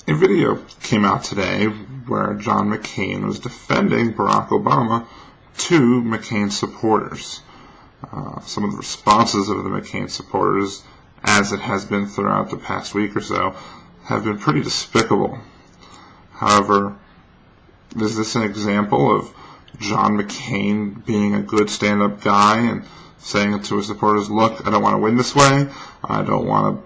A video came out today where John McCain was defending Barack Obama to McCain supporters. Some of the responses of the McCain supporters, as it has been throughout the past week or so, have been pretty despicable. However, is this an example of John McCain being a good stand-up guy and saying to his supporters, look, I don't want to win this way, I don't want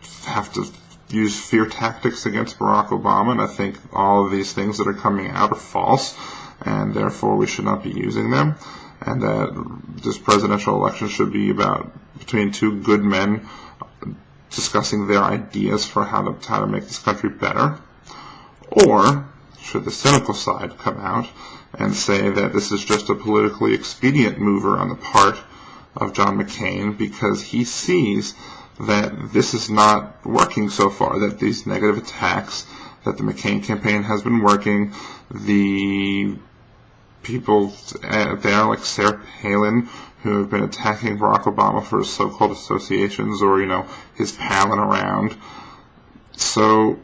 to have to use fear tactics against Barack Obama, and I think all of these things that are coming out are false, and therefore we should not be using them, and that this presidential election should be about between two good men discussing their ideas for how to make this country better? Or should the cynical side come out and say that this is just a politically expedient mover on the part of John McCain because he sees that this is not working so far, that these negative attacks that the McCain campaign has been working, the people there like Sarah Palin who have been attacking Barack Obama for his so-called associations or, his palling around. So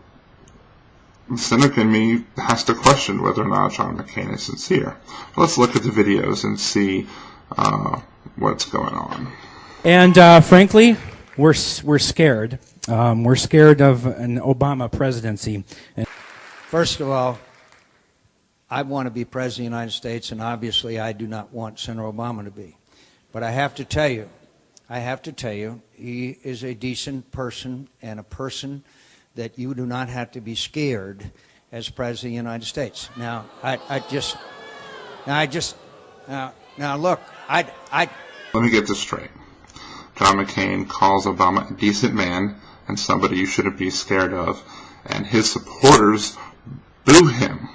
the cynic in me has to question whether or not John McCain is sincere. Let's look at the videos and see what's going on. And frankly, we're scared. We're scared of an Obama presidency. First of all, I want to be president of the United States, and obviously I do not want Senator Obama to be. But I have to tell you, he is a decent person and a person that you do not have to be scared as president of the United States. Now, look, Let me get this straight. John McCain calls Obama a decent man and somebody you shouldn't be scared of, and his supporters boo him.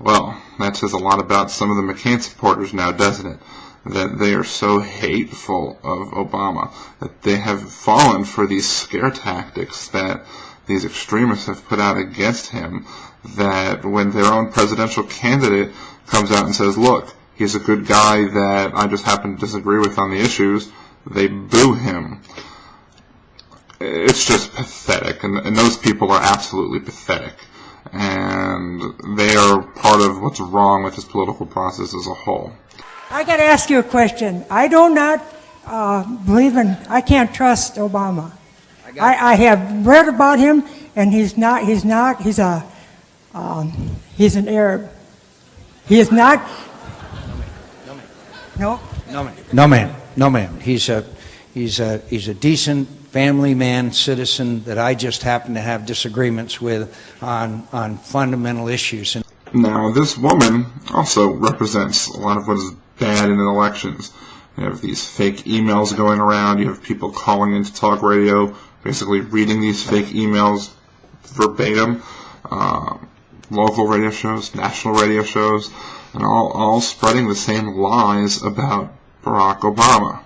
Well, that says a lot about some of the McCain supporters now, doesn't it? That they are so hateful of Obama, that they have fallen for these scare tactics that these extremists have put out against him, that when their own presidential candidate comes out and says, look, he's a good guy that I just happen to disagree with on the issues, they boo him. It's just pathetic, and those people are absolutely pathetic. And they are part of what's wrong with this political process as a whole. I got to ask you a question. I do not I can't trust Obama. I have read about him, and he's an Arab. He is not. No. No, ma'am. He's a decent family man, citizen that I just happen to have disagreements with on fundamental issues. Now, this woman also represents a lot of what is bad in elections. You have these fake emails going around. You have people calling into talk radio, basically reading these fake emails verbatim. Local radio shows, national radio shows, and all spreading the same lies about Barack Obama.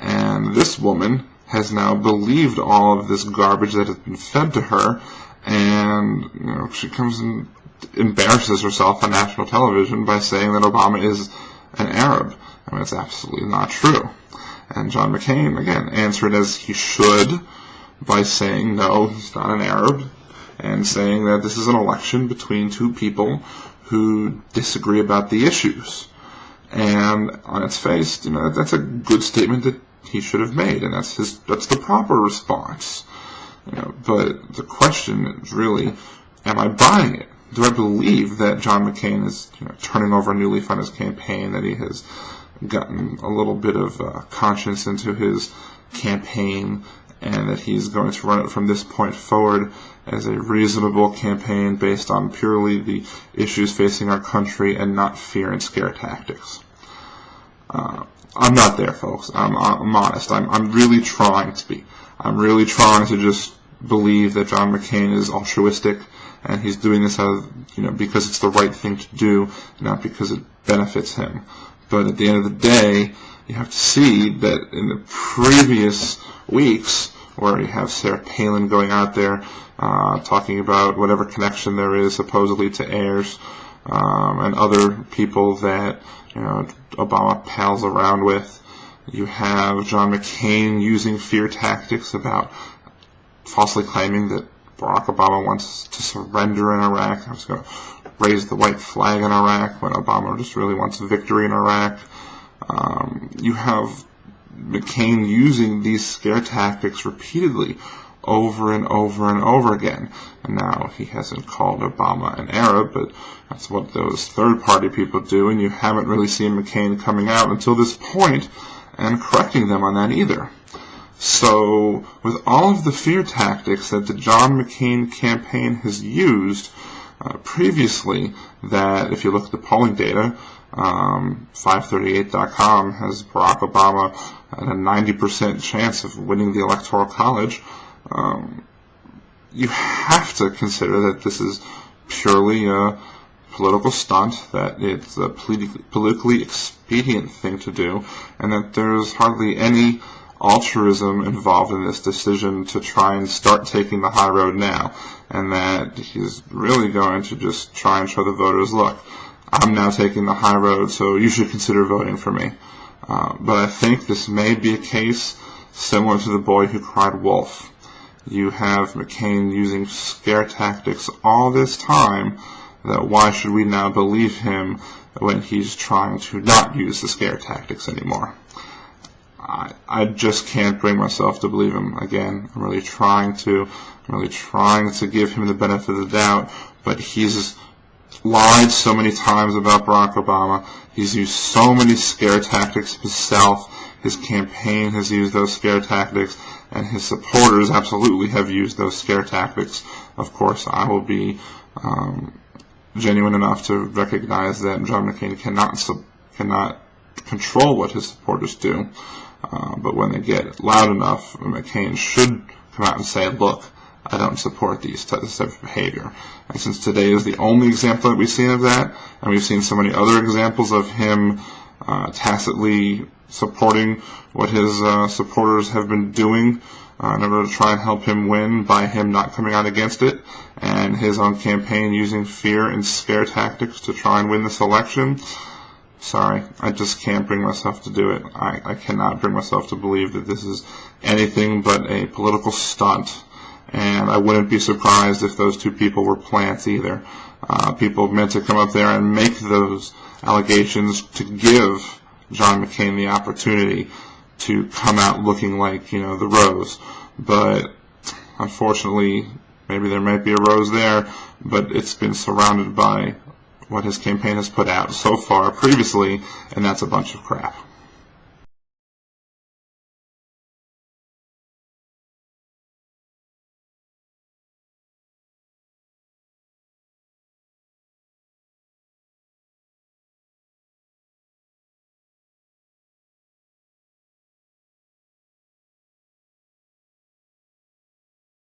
And this woman has now believed all of this garbage that has been fed to her, and she comes and embarrasses herself on national television by saying that Obama is an Arab. I mean, it's absolutely not true. And John McCain, again, answered as he should by saying, no, he's not an Arab, and saying that this is an election between two people who disagree about the issues. And on its face, that's a good statement that he should have made, and that's the proper response. But the question is really, am I buying it? Do I believe that John McCain is turning over a new leaf on his campaign, that he has gotten a little bit of conscience into his campaign, and that he's going to run it from this point forward as a reasonable campaign based on purely the issues facing our country and not fear and scare tactics? I'm not there, folks. I'm honest. I'm really trying to be. I'm really trying to just believe that John McCain is altruistic, and he's doing this because it's the right thing to do, not because it benefits him. But at the end of the day, you have to see that in the previous weeks, where you have Sarah Palin going out there talking about whatever connection there is supposedly to heirs, and other people that Obama pals around with. You have John McCain using fear tactics about falsely claiming that Barack Obama wants to surrender in Iraq. I was going to raise the white flag in Iraq when Obama just really wants victory in Iraq. You have McCain using these scare tactics repeatedly over and over and over again. And now he hasn't called Obama an Arab, but that's what those third-party people do, and you haven't really seen McCain coming out until this point and correcting them on that either. So, with all of the fear tactics that the John McCain campaign has used previously, that if you look at the polling data, 538.com has Barack Obama at a 90% chance of winning the Electoral College. You have to consider that this is purely a political stunt, that it's a politically expedient thing to do, and that there's hardly any altruism involved in this decision to try and start taking the high road now, and that he's really going to just try and show the voters, look, I'm now taking the high road, so you should consider voting for me. But I think this may be a case similar to the boy who cried wolf. You have McCain using scare tactics all this time, that why should we now believe him when he's trying to not use the scare tactics anymore? I just can't bring myself to believe him again. I'm really trying to give him the benefit of the doubt, but he's lied so many times about Barack Obama. He's used so many scare tactics himself. His campaign has used those scare tactics, and his supporters absolutely have used those scare tactics. Of course, I will be genuine enough to recognize that John McCain cannot control what his supporters do. But when they get loud enough, McCain should come out and say, look, I don't support this type of behavior. And since today is the only example that we've seen of that, and we've seen so many other examples of him tacitly supporting what his supporters have been doing in order to try and help him win by him not coming out against it, and his own campaign using fear and scare tactics to try and win this election, sorry, I just can't bring myself to do it. I cannot bring myself to believe that this is anything but a political stunt, and I wouldn't be surprised if those two people were plants either. People meant to come up there and make those allegations to give John McCain the opportunity to come out looking like, the rose. But unfortunately, maybe there might be a rose there, but it's been surrounded by what his campaign has put out so far previously, and that's a bunch of crap.